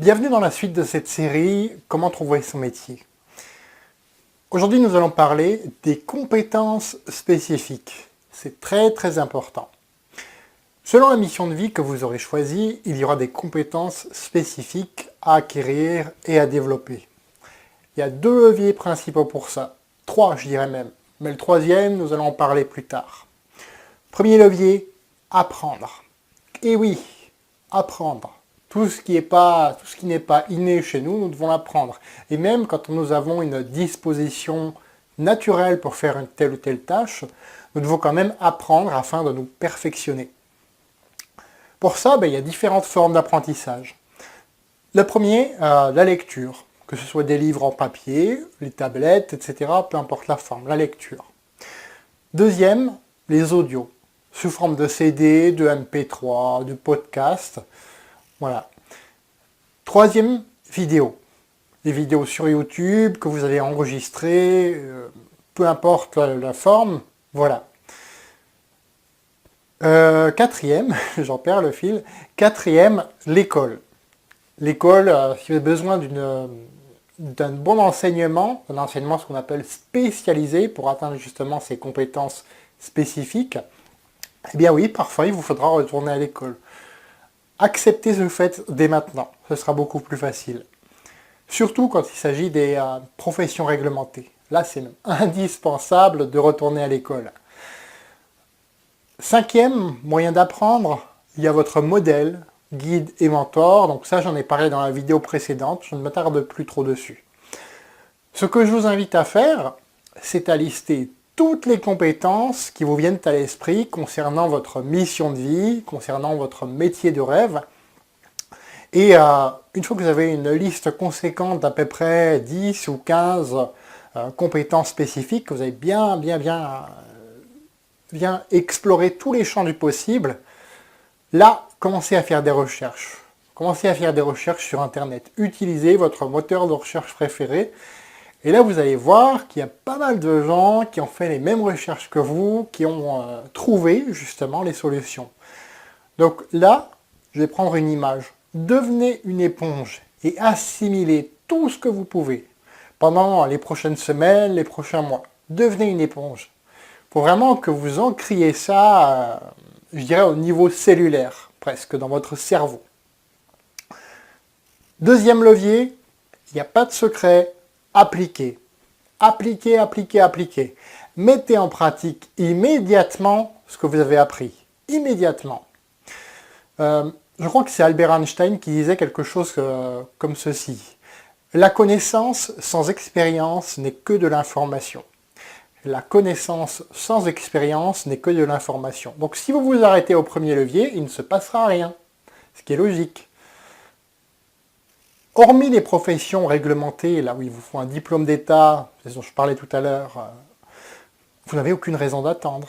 Bienvenue dans la suite de cette série « Comment trouver son métier ». Aujourd'hui, nous allons parler des compétences spécifiques. C'est très important. Selon la mission de vie que vous aurez choisie, il y aura des compétences spécifiques à acquérir et à développer. Il y a 2 leviers principaux pour ça. 3, je dirais même. Mais le 3e, nous allons en parler plus tard. Premier levier, apprendre. Et oui, apprendre. Tout ce qui n'est pas inné chez nous, nous devons l'apprendre. Et même quand nous avons une disposition naturelle pour faire une telle ou telle tâche, nous devons quand même apprendre afin de nous perfectionner. Pour ça, il y a différentes formes d'apprentissage. Le premier, la lecture. Que ce soit des livres en papier, les tablettes, etc., peu importe la forme, la lecture. Deuxième, les audios, sous forme de CD, de MP3, de podcast. Voilà. Troisième, vidéo. Les vidéos sur YouTube que vous avez enregistrées, peu importe la forme, voilà. Quatrième, j'en perds le fil, quatrième, l'école. L'école, si vous avez besoin d'un bon enseignement, un enseignement ce qu'on appelle spécialisé pour atteindre justement ces compétences spécifiques, eh bien oui, parfois il vous faudra retourner à l'école. Acceptez ce fait dès maintenant, ce sera beaucoup plus facile. Surtout quand il s'agit des professions réglementées. Là, c'est indispensable de retourner à l'école. 5e moyen d'apprendre, il y a votre modèle, guide et mentor. Donc ça, j'en ai parlé dans la vidéo précédente, je ne m'attarde plus trop dessus. Ce que je vous invite à faire, c'est à lister toutes les compétences qui vous viennent à l'esprit concernant votre mission de vie, concernant votre métier de rêve. Et une fois que vous avez une liste conséquente d'à peu près 10 ou 15 compétences spécifiques, que vous avez bien explorer tous les champs du possible, là, commencez à faire des recherches. Commencez à faire des recherches sur Internet. Utilisez votre moteur de recherche préféré. Et là, vous allez voir qu'il y a pas mal de gens qui ont fait les mêmes recherches que vous, qui ont trouvé justement les solutions. Donc là, je vais prendre une image. Devenez une éponge et assimilez tout ce que vous pouvez pendant les prochaines semaines, les prochains mois. Devenez une éponge. Il faut vraiment que vous ancriez ça, je dirais, au niveau cellulaire, presque, dans votre cerveau. Deuxième levier, il n'y a pas de secret. Appliquez. Appliquez. Mettez en pratique immédiatement ce que vous avez appris. Immédiatement. Je crois que c'est Albert Einstein qui disait quelque chose comme ceci. La connaissance sans expérience n'est que de l'information. La connaissance sans expérience n'est que de l'information. Donc si vous vous arrêtez au premier levier, il ne se passera rien. Ce qui est logique. Hormis les professions réglementées, là où il vous faut un diplôme d'État, c'est ce dont je parlais tout à l'heure, vous n'avez aucune raison d'attendre.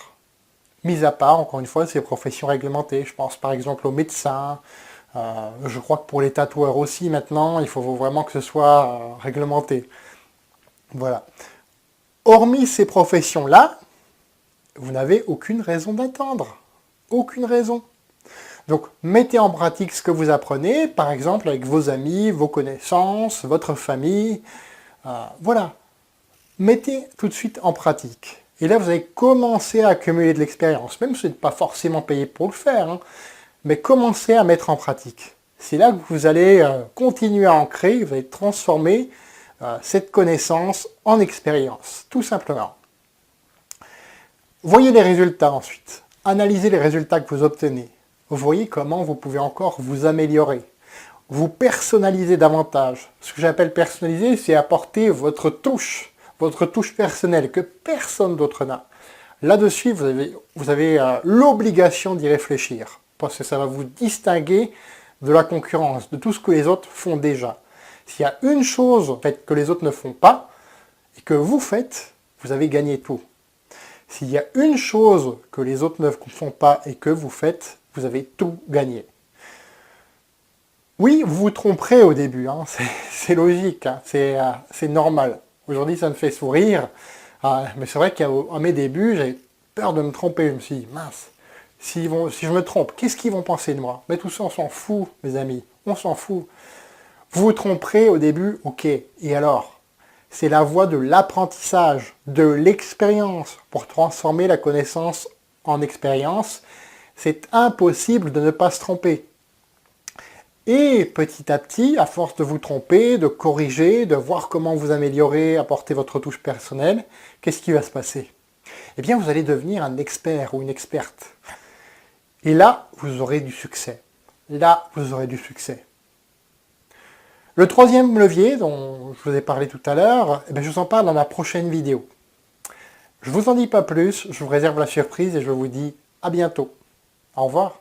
Mis à part, encore une fois, ces professions réglementées. Je pense par exemple aux médecins, je crois que pour les tatoueurs aussi maintenant, il faut vraiment que ce soit réglementé. Voilà. Hormis ces professions-là, vous n'avez aucune raison d'attendre. Aucune raison. Donc, mettez en pratique ce que vous apprenez, par exemple avec vos amis, vos connaissances, votre famille. Voilà. Mettez tout de suite en pratique. Et là, vous allez commencer à accumuler de l'expérience, même si vous n'êtes pas forcément payé pour le faire, hein, mais commencez à mettre en pratique. C'est là que vous allez continuer à ancrer, vous allez transformer cette connaissance en expérience, tout simplement. Voyez les résultats ensuite. Analysez les résultats que vous obtenez. Vous voyez comment vous pouvez encore vous améliorer. Vous personnalisez davantage. Ce que j'appelle personnaliser, c'est apporter votre touche personnelle que personne d'autre n'a. Là-dessus, vous avez l'obligation d'y réfléchir, parce que ça va vous distinguer de la concurrence, de tout ce que les autres font déjà. S'il y a une chose que les autres ne font pas, et que vous faites, vous avez gagné tout. S'il y a une chose que les autres ne font pas et que vous faites, vous avez tout gagné. Oui, vous vous tromperez au début, hein, c'est logique, hein, c'est normal. Aujourd'hui, ça me fait sourire, mais c'est vrai qu'à mes débuts, j'avais peur de me tromper. Je me suis dit, mince, si je me trompe, qu'est-ce qu'ils vont penser de moi? Mais tout ça, on s'en fout, mes amis, on s'en fout. Vous vous tromperez au début, ok, et alors? C'est la voie de l'apprentissage, de l'expérience pour transformer la connaissance en expérience. C'est impossible de ne pas se tromper. Et petit à petit, à force de vous tromper, de corriger, de voir comment vous améliorer, apporter votre touche personnelle, qu'est-ce qui va se passer? Eh bien, vous allez devenir un expert ou une experte. Et là, vous aurez du succès. Là, vous aurez du succès. Le troisième levier dont je vous ai parlé tout à l'heure, je vous en parle dans la prochaine vidéo. Je ne vous en dis pas plus, je vous réserve la surprise et je vous dis à bientôt. Au revoir.